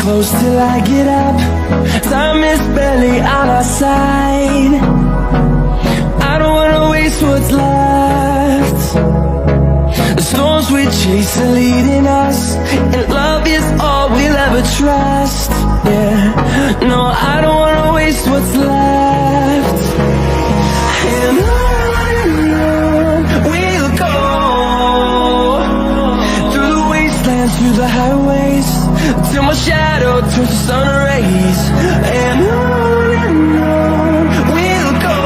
close till I get up. Time is barely on our side. I don't wanna waste what's left. The storms we chase are leading us, and love is all we'll ever trust. Yeah, no, I don't wanna waste what's left. And on we'll go, through the wastelands, through the highways, till my shadow turns to sun rays. And on we'll go,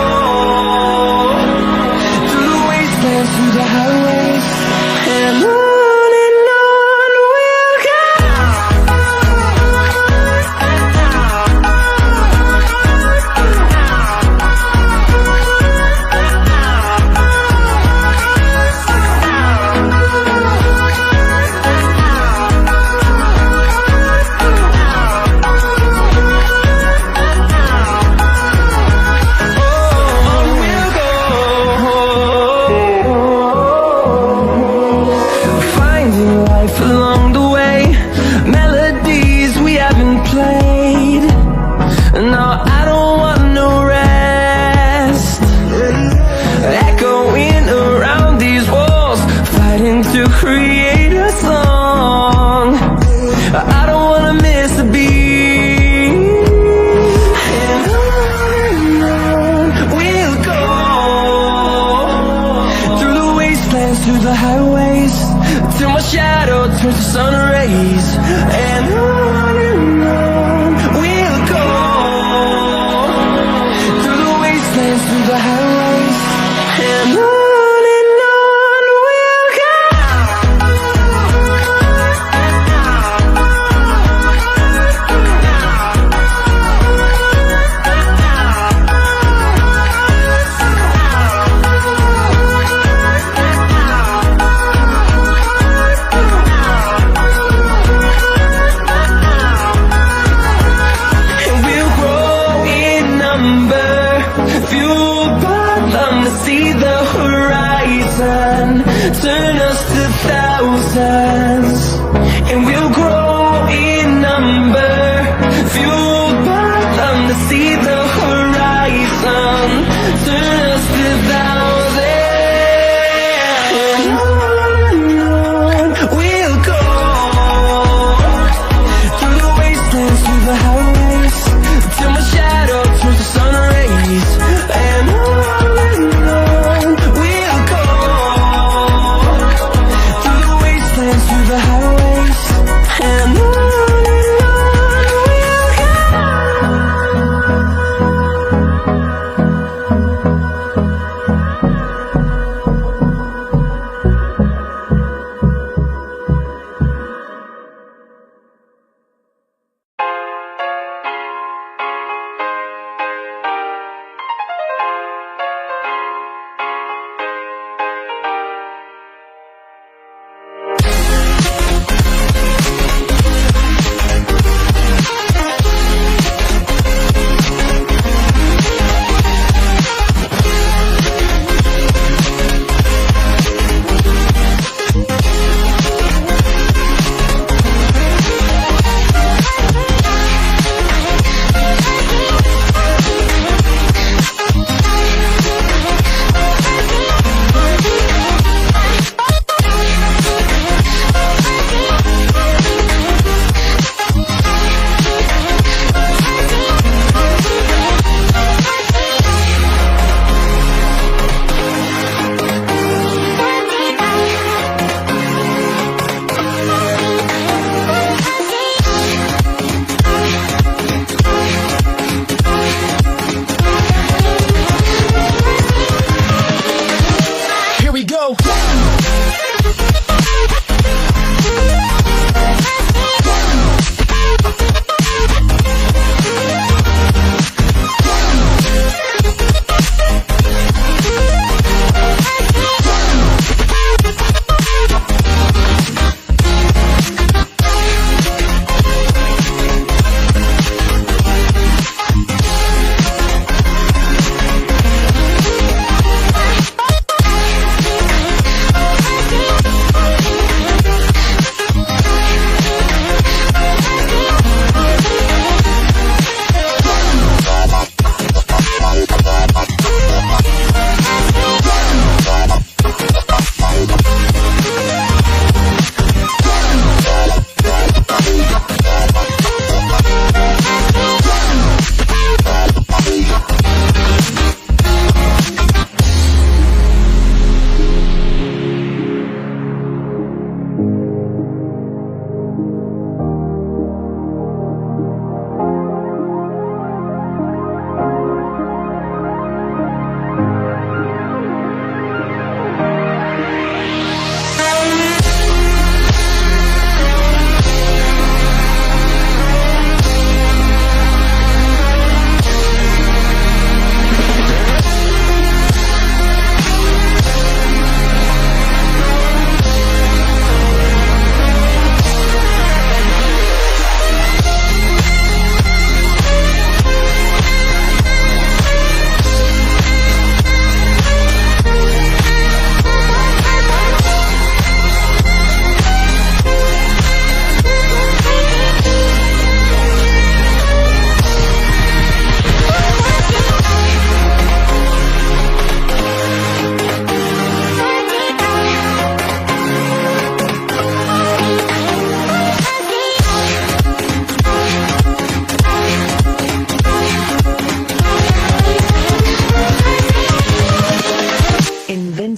through the wastelands, through the highways, and on we'll go. Along the way, melodies we haven't played. No, I don't want no rest. Echoing around these walls, fighting to create a song. I don't wanna miss a beat. And on we'll go, through the wastelands, through the highways, till my shadow turns to sun rays. And on we'll go, through the wastelands, through the highways, and on we'll go. Fueled by them to see the horizon, turn us to thousands, and we'll grow in number. Fueled by them to see the horizon, turn us to thousands, and on we'll go, through the wastelands, through the highways, till my shadow turns to sun rays. And on we'll go, through the wastelands, through the highways, and on we'll go.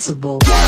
responsible.